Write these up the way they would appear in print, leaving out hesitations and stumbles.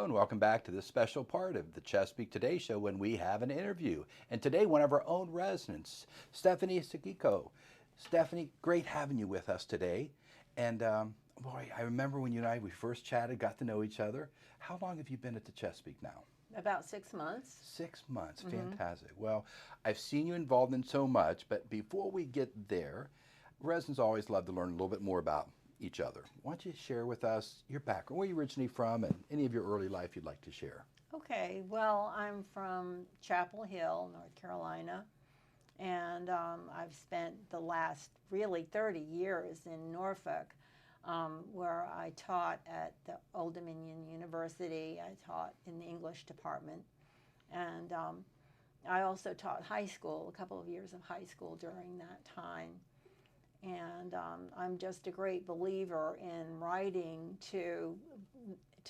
Hello and welcome back to this special part of the Chesapeake Today Show when we have an interview. And today one of our own residents, Stephanie Sugioka. Stephanie, great having you with us today. And boy, I remember when you and we first chatted, got to know each other. How long have you been at the Chesapeake now? About 6 months. 6 months, fantastic. Well, I've seen you involved in so much, but before we get there, residents always love to learn a little bit more about each other. Why don't you share with us your background, where you're originally from, and any of your early life you'd like to share? Okay, well, I'm from Chapel Hill, North Carolina, and I've spent the last really 30 years in Norfolk, where I taught at the Old Dominion University. I taught in the English department, and I also taught high school, a couple of years of high school during that time. And I'm just a great believer in writing to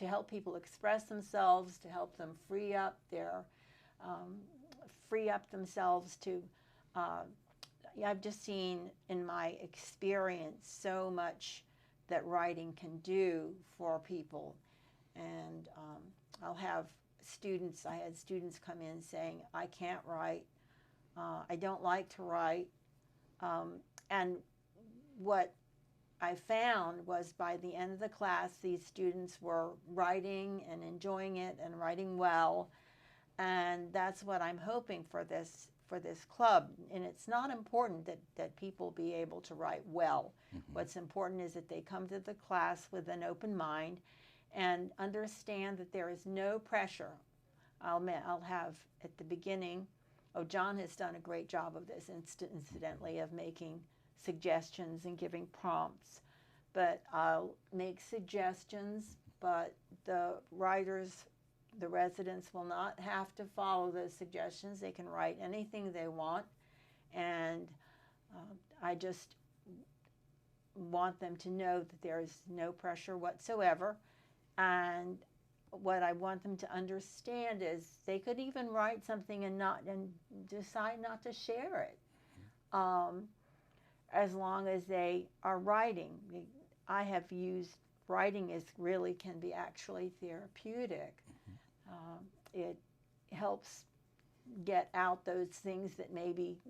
help people express themselves, to help them free up themselves to. I've just seen in my experience so much that writing can do for people, and I'll have students. I had students come in saying, "I can't write. I don't like to write," and what I found was by the end of the class, these students were writing and enjoying it and writing well, and that's what I'm hoping for this club. And it's not important that people be able to write well. What's important is that they come to the class with an open mind and understand that there is no pressure. I'll have at the beginning. Oh, John has done a great job of this, incidentally, of making suggestions and giving prompts, but I'll make suggestions, but the writers, the residents will not have to follow those suggestions. They can write anything they want, and I just want them to know that there is no pressure whatsoever. And what I want them to understand is they could even write something and decide not to share it. As long as they are writing. I have used writing as really can be actually therapeutic. It helps get out those things that maybe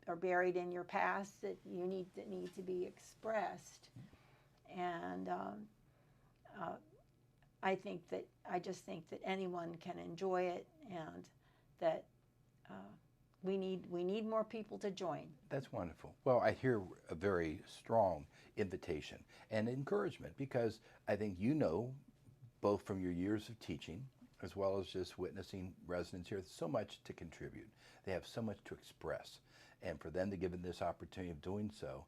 are buried in your past that need to be expressed. And I just think that anyone can enjoy it, and that we need more people to join. That's wonderful. Well, I hear a very strong invitation and encouragement, because I think both from your years of teaching as well as just witnessing residents here, so much to contribute. They have so much to express, and for them to give them this opportunity of doing so,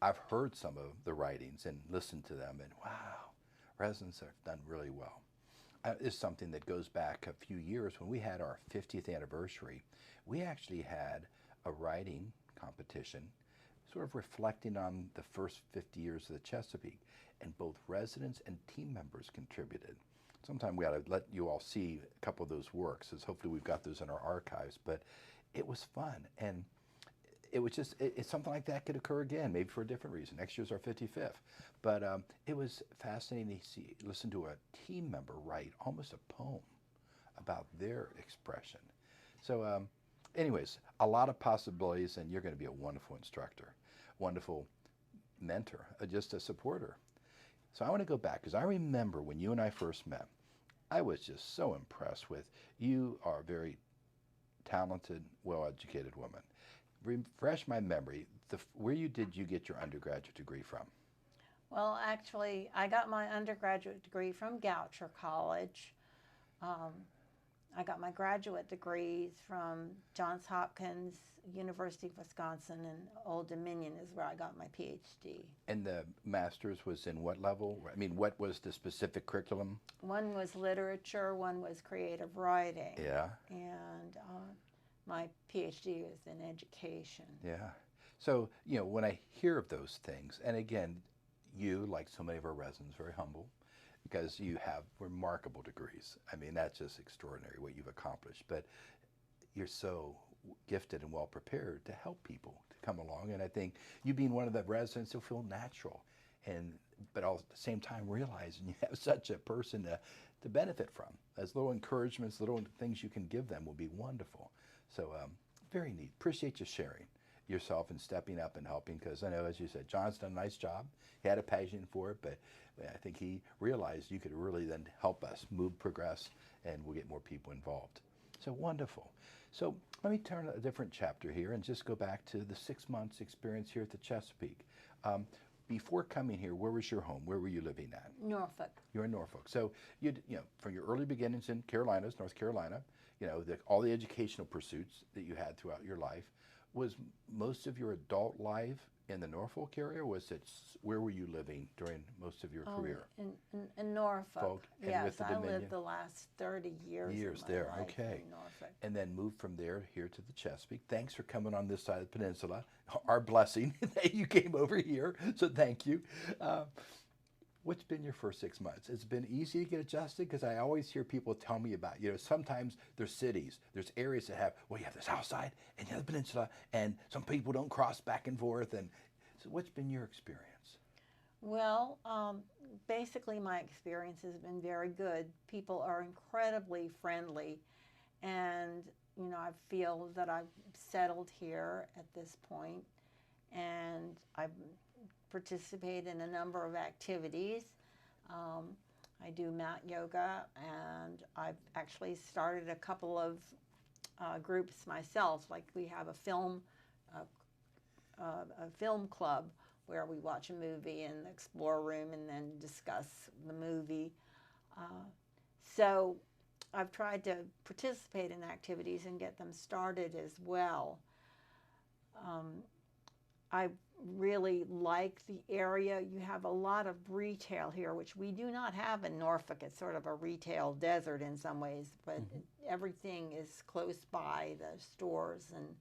I've heard some of the writings and listened to them, and wow, residents have done really well. Is something that goes back a few years. When we had our 50th anniversary, we actually had a writing competition sort of reflecting on the first 50 years of the Chesapeake, and both residents and team members contributed. Sometime we ought to let you all see a couple of those works, as hopefully we've got those in our archives, but it was fun, and it was just, it's something like that could occur again, maybe for a different reason. Next year's our 55th. But it was fascinating to listen to a team member write almost a poem about their expression. So anyways, a lot of possibilities, and you're going to be a wonderful instructor, wonderful mentor, just a supporter. So I want to go back, because I remember when you and I first met, I was just so impressed with you. Are a very talented, well-educated woman. Refresh my memory, where did you get your undergraduate degree from? Well, actually, I got my undergraduate degree from Goucher College. I got my graduate degrees from Johns Hopkins, University of Wisconsin, and Old Dominion is where I got my PhD. And the master's was in what level? I mean, what was the specific curriculum? One was literature, one was creative writing. Yeah. And my PhD was in education. Yeah. So, when I hear of those things, and again, you, like so many of our residents, very humble, because you have remarkable degrees. I mean, that's just extraordinary what you've accomplished. But you're so gifted and well prepared to help people to come along. And I think you being one of the residents who feel natural, but all at the same time realizing you have such a person to benefit from. As little encouragements, little things you can give them will be wonderful. So very neat. Appreciate you sharing yourself and stepping up and helping, because I know, as you said, John's done a nice job. He had a passion for it, but I think he realized you could really then help us move, progress, and we'll get more people involved. So wonderful. So let me turn a different chapter here and just go back to the 6 months experience here at the Chesapeake. Before coming here, where was your home? Where were you living at? Norfolk. You're in Norfolk. So from your early beginnings in Carolinas, North Carolina, all the educational pursuits that you had throughout your life, was most of your adult life in the Norfolk area? Where were you living during most of your career? In Norfolk. And yes, with the I Dominion? lived the last 30 years of my there, life okay. in Norfolk. And then moved from there here to the Chesapeake. Thanks for coming on this side of the peninsula. Our blessing that you came over here, so thank you. What's been your first 6 months? It's been easy to get adjusted, because I always hear people tell me about, sometimes there's cities, there's areas that have, well, you have the south side and you have the peninsula, and some people don't cross back and forth. And so what's been your experience? Well, basically my experience has been very good. People are incredibly friendly, and I feel that I've settled here at this point, and I've participate in a number of activities. I do mat yoga, and I've actually started a couple of groups myself. Like we have a film club where we watch a movie in the Explore Room and then discuss the movie. So I've tried to participate in activities and get them started as well. I really like the area. You have a lot of retail here, which we do not have in Norfolk. It's sort of a retail desert in some ways, but everything is close by, the stores, and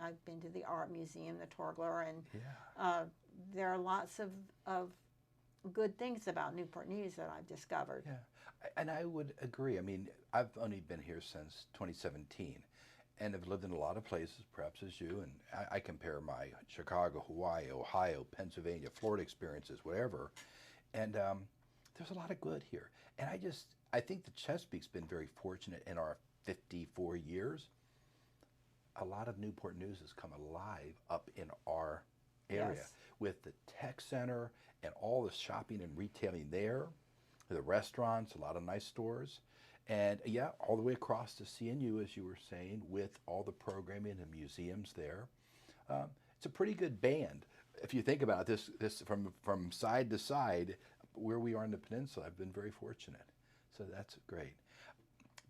I've been to the art museum, the Torgler, and there are lots of good things about Newport News that I've discovered. Yeah, and I would agree. I mean, I've only been here since 2017. And have lived in a lot of places, perhaps as you, and I compare my Chicago, Hawaii, Ohio, Pennsylvania, Florida experiences, whatever, and there's a lot of good here. And I think the Chesapeake's been very fortunate in our 54 years. A lot of Newport News has come alive up in our area, Yes. With the tech center and all the shopping and retailing there, the restaurants, a lot of nice stores. And all the way across to CNU, as you were saying, with all the programming and museums there. It's a pretty good band. If you think about this from side to side, where we are in the peninsula, I've been very fortunate. So that's great.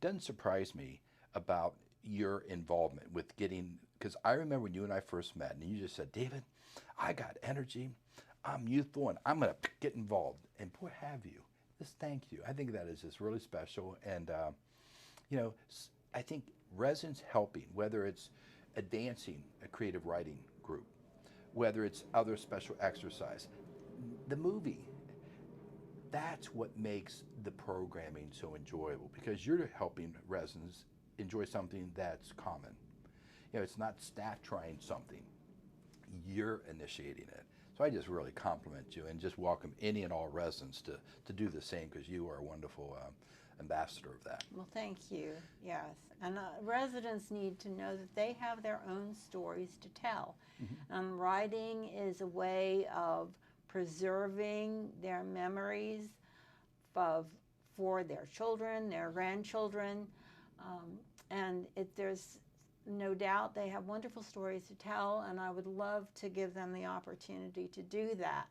Doesn't surprise me about your involvement with because I remember when you and I first met, and you just said, David, I got energy, I'm youthful, and I'm going to get involved. And boy, have you. Just thank you. I think that is just really special. And, I think residents helping, whether it's advancing a creative writing group, whether it's other special exercise, the movie, that's what makes the programming so enjoyable, because you're helping residents enjoy something that's common. It's not staff trying something. You're initiating it. So I just really compliment you and just welcome any and all residents to do the same, because you are a wonderful ambassador of that. Well, thank you. Yes. And residents need to know that they have their own stories to tell. Writing is a way of preserving their memories for their children, their grandchildren, and there's no doubt they have wonderful stories to tell, and I would love to give them the opportunity to do that.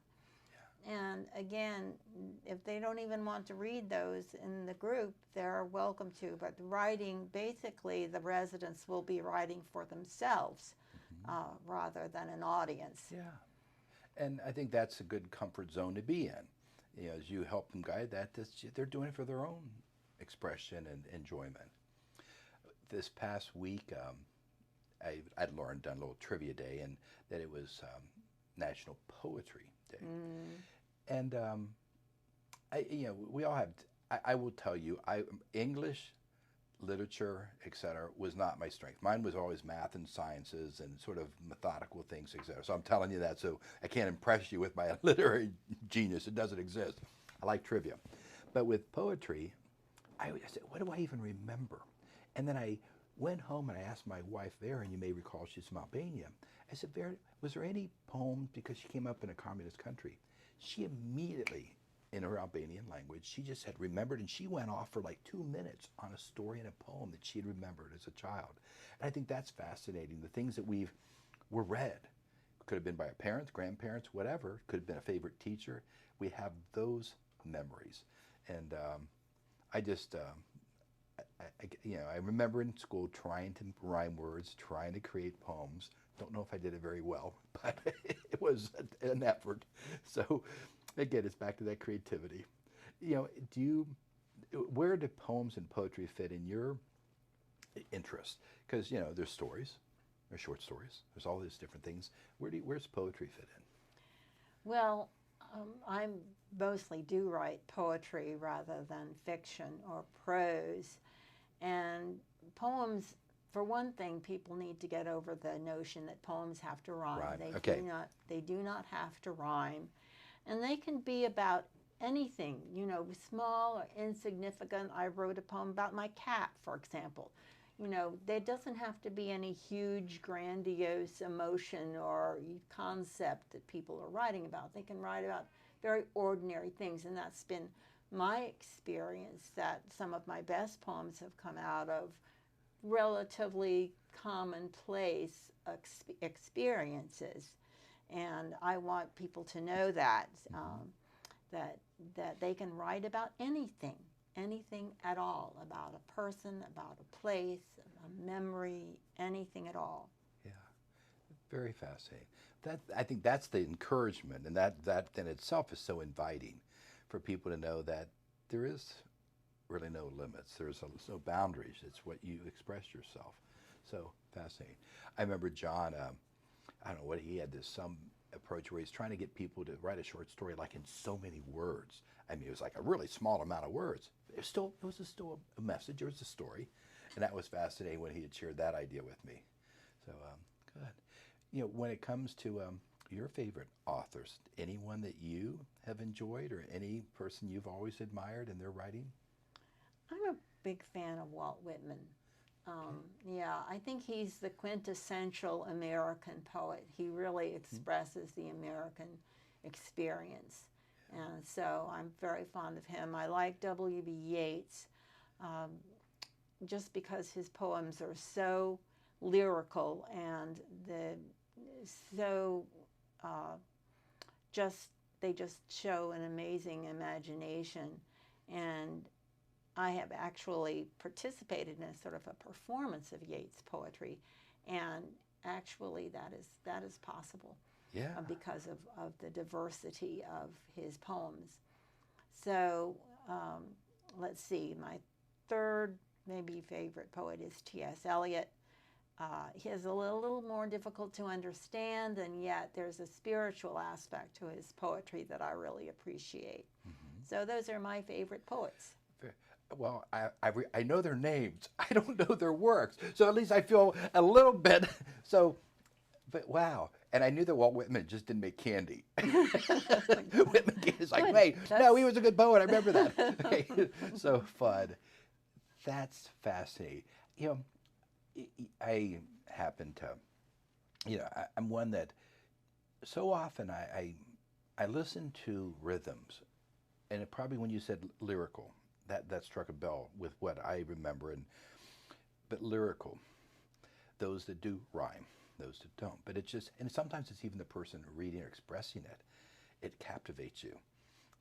Yeah. And again, if they don't even want to read those in the group, they're welcome to. But writing, basically, the residents will be writing for themselves rather than an audience. Yeah. And I think that's a good comfort zone to be in. As you help them guide that, they're doing it for their own expression and enjoyment. This past week, I'd learned, done a little trivia day, and that it was National Poetry Day. And we all have. I will tell you, English, literature, etc., was not my strength. Mine was always math and sciences and sort of methodical things, etc. So I'm telling you that, so I can't impress you with my literary genius. It doesn't exist. I like trivia. But with poetry, I said, what do I even remember? And then I went home and I asked my wife Vera, and you may recall she's from Albania. I said, Vera, was there any poem, because she came up in a communist country? She immediately, in her Albanian language, she just had remembered, and she went off for like 2 minutes on a story and a poem that she had remembered as a child. And I think that's fascinating. The things that were read, could have been by our parents, grandparents, whatever, could have been a favorite teacher. We have those memories. And I just, I remember in school trying to rhyme words, trying to create poems. Don't know if I did it very well, but it was an effort. So again, it's back to that creativity. Where do poems and poetry fit in your interest? Because, there's stories, there's short stories, there's all these different things. Where's poetry fit in? Well, I mostly do write poetry rather than fiction or prose. And poems, for one thing, people need to get over the notion that poems have to rhyme. Okay. They do not have to rhyme. And they can be about anything, small or insignificant. I wrote a poem about my cat, for example. There doesn't have to be any huge, grandiose emotion or concept that people are writing about. They can write about very ordinary things, and that's been my experience, that some of my best poems have come out of relatively commonplace experiences. And I want people to know that, that they can write about anything at all, about a person, about a place, a memory, anything at all. Yeah, very fascinating. I think that's the encouragement, and that in itself is so inviting for people to know that there is really no limits. There's no boundaries. It's what you express yourself. So fascinating. I remember John, I don't know what, he had some approach where he's trying to get people to write a short story like in so many words. I mean, it was like a really small amount of words. It was still a message. It was a story. And that was fascinating when he had shared that idea with me. So good. When it comes to your favorite authors, anyone that you have enjoyed or any person you've always admired in their writing? I'm a big fan of Walt Whitman. Yeah, I think he's the quintessential American poet. He really expresses the American experience. And so I'm very fond of him. I like W.B. Yeats just because his poems are so lyrical and they just show an amazing imagination. And I have actually participated in a sort of a performance of Yeats' poetry, and actually that is possible. Yeah. Because of the diversity of his poems. So let's see, my third maybe favorite poet is T.S. Eliot. He is a little more difficult to understand, and yet there's a spiritual aspect to his poetry that I really appreciate. Mm-hmm. So those are my favorite poets. Well, I know their names. I don't know their works. So at least I feel a little bit. So, but wow. And I knew that Walt Whitman just didn't make candy. Whitman is like, hey, no, he was a good poet. I remember that. Okay. So fun. That's fascinating. I happen to, I'm one that so often I listen to rhythms. And it probably when you said lyrical, that struck a bell with what I remember. But lyrical, those that do rhyme, those that don't. But it's just, and sometimes it's even the person reading or expressing it. It captivates you.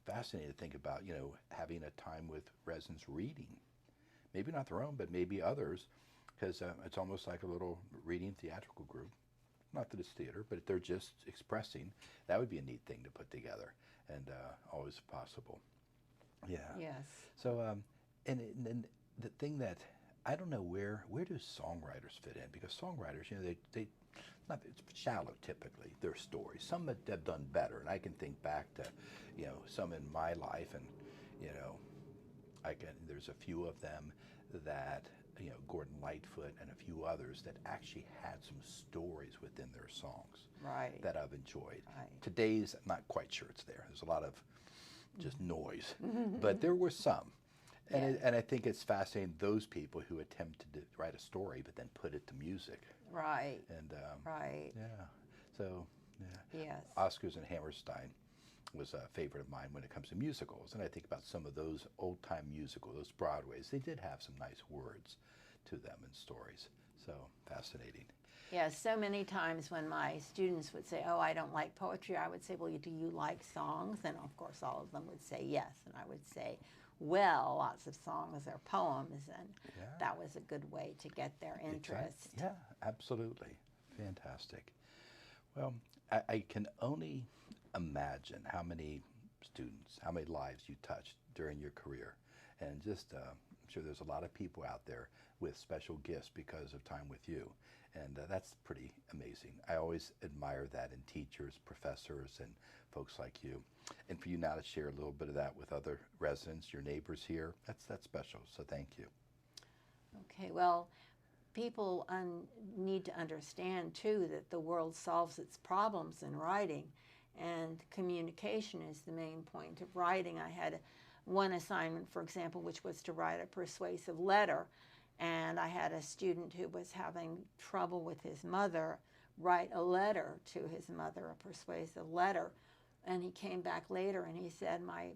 Fascinating to think about, having a time with residents reading. Maybe not their own, but maybe others, because it's almost like a little reading theatrical group. Not that it's theater, but they're just expressing. That would be a neat thing to put together, and always possible. Yeah. Yes. So, and the thing that I don't know where do songwriters fit in? Because songwriters, they not it's shallow typically. Their stories. Some have done better, and I can think back to, some in my life, and there's a few of them that Gordon Lightfoot and a few others that actually had some stories within their songs. Right. That I've enjoyed. Right. Today's, I'm not quite sure it's there. There's a lot of just noise. But there were some. And, Yes. and I think it's fascinating, those people who attempt to write a story but then put it to music. Right. And Right. yeah, so yeah. Yes. Oscars and Hammerstein was a favorite of mine when it comes to musicals. And I think about some of those old-time musicals, those Broadways, they did have some nice words to them and stories. So fascinating. Yeah, so many times when my students would say, "Oh, I don't like poetry," I would say, "Well, do you like songs?" And of course, all of them would say yes. And I would say, "Well, lots of songs are poems," and Yeah. that was a good way to get their interest. Yeah, absolutely. Fantastic. Well, I can only imagine how many students, how many lives you touched during your career. And just, I'm sure there's a lot of people out there with special gifts because of time with you. And that's pretty amazing. I always admire that in teachers, professors, and folks like you. And for you now to share a little bit of that with other residents, your neighbors here, that's special. So thank you. Okay, well, people need to understand too that the world solves its problems in writing, and communication is the main point of writing. I had one assignment, for example, which was to write a persuasive letter, and I had a student who was having trouble with his mother write a letter to his mother, a persuasive letter, and he came back later and he said, "My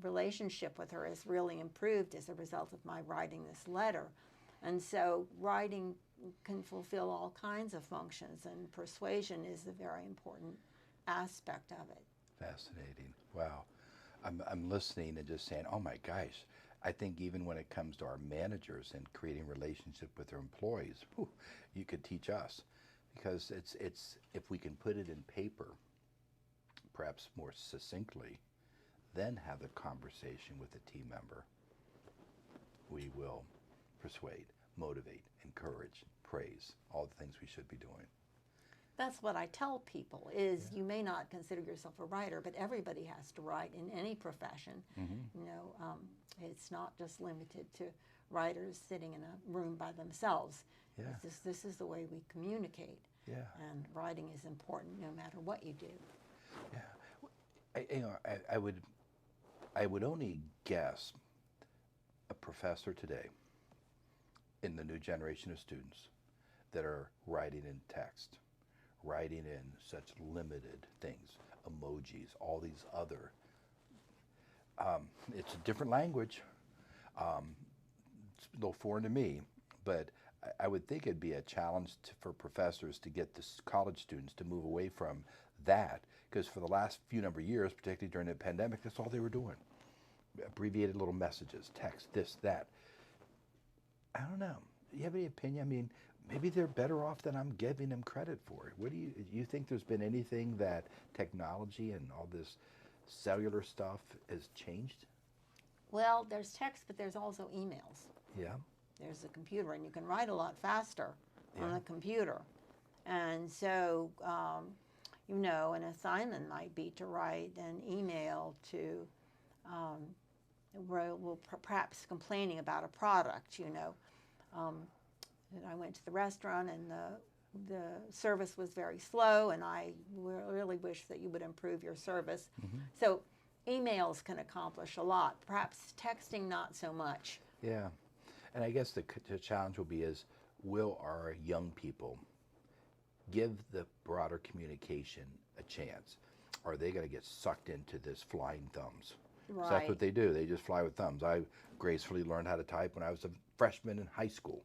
relationship with her has really improved as a result of my writing this letter." And so writing can fulfill all kinds of functions, and persuasion is a very important aspect of it. Fascinating. Wow. I'm listening and just saying, oh my gosh, I think even when it comes to our managers and creating relationship with their employees, whew, you could teach us, because it's if we can put it in paper, perhaps more succinctly, then have the conversation with the team member, we will persuade, motivate, encourage, praise, all the things we should be doing. That's what I tell people is you may not consider yourself a writer, but everybody has to write in any profession. You know, it's not just limited to writers sitting in a room by themselves. Yeah. This is the way we communicate. Yeah. And writing is important no matter what you do. Yeah. I would only guess a professor today in the new generation of students that are writing in text, writing in such limited things, emojis, all these other. It's a different language. It's a little foreign to me, but I would think it'd be a challenge for professors to get the college students to move away from that, because for the last few number of years, particularly during the pandemic, that's all they were doing. Abbreviated little messages, text, this, that. I don't know. Do you have any opinion? I mean, maybe they're better off than I'm giving them credit for. What do you think there's been anything that technology and all this cellular stuff has changed? Well, there's text, but there's also emails. Yeah. There's a computer, and you can write a lot faster on Yeah. a computer. And so, you know, an assignment might be to write an email to, perhaps complaining about a product, you know. And I went to the restaurant, and the service was very slow, and I really wish that you would improve your service. So emails can accomplish a lot. Perhaps texting not so much. Yeah. And I guess the challenge will be is, will our young people give the broader communication a chance? Or are they going to get sucked into this flying thumbs? 'Cause that's what they do. They just fly with thumbs. I gracefully learned how to type when I was a freshman in high school.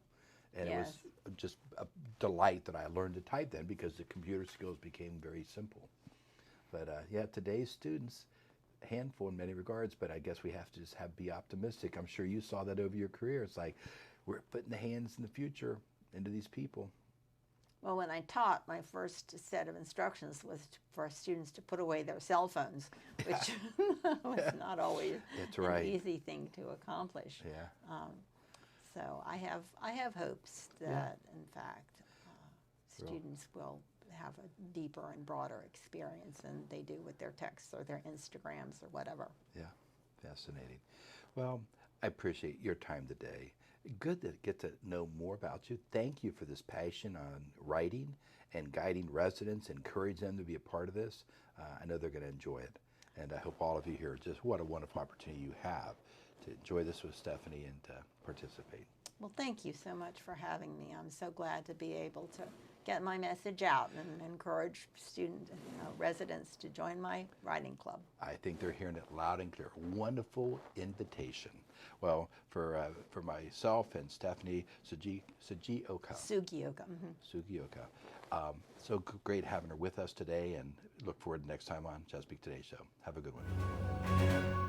And it was just a delight that I learned to type then, because the computer skills became very simple. But yeah, today's students, a handful in many regards, but I guess we have to just be optimistic. I'm sure you saw that over your career. It's like we're putting the hands in the future into these people. Well, when I taught, my first set of instructions was for students to put away their cell phones, which was not always That's an right. easy thing to accomplish. Yeah. So I have hopes that, in fact, students will have a deeper and broader experience than they do with their texts or their Instagrams or whatever. Yeah, fascinating. Well, I appreciate your time today. Good to get to know more about you. Thank you for this passion on writing and guiding residents, encourage them to be a part of this. I know they're going to enjoy it. And I hope all of you here, just what a wonderful opportunity you have to enjoy this with Stephanie and to participate. Well, thank you so much for having me. I'm so glad to be able to get my message out and encourage students, residents to join my writing club. I think they're hearing it loud and clear. Wonderful invitation. Well, for myself and Stephanie Sugioka. Sugioka. So great having her with us today, and look forward to next time on Chesapeake Today Show. Have a good one.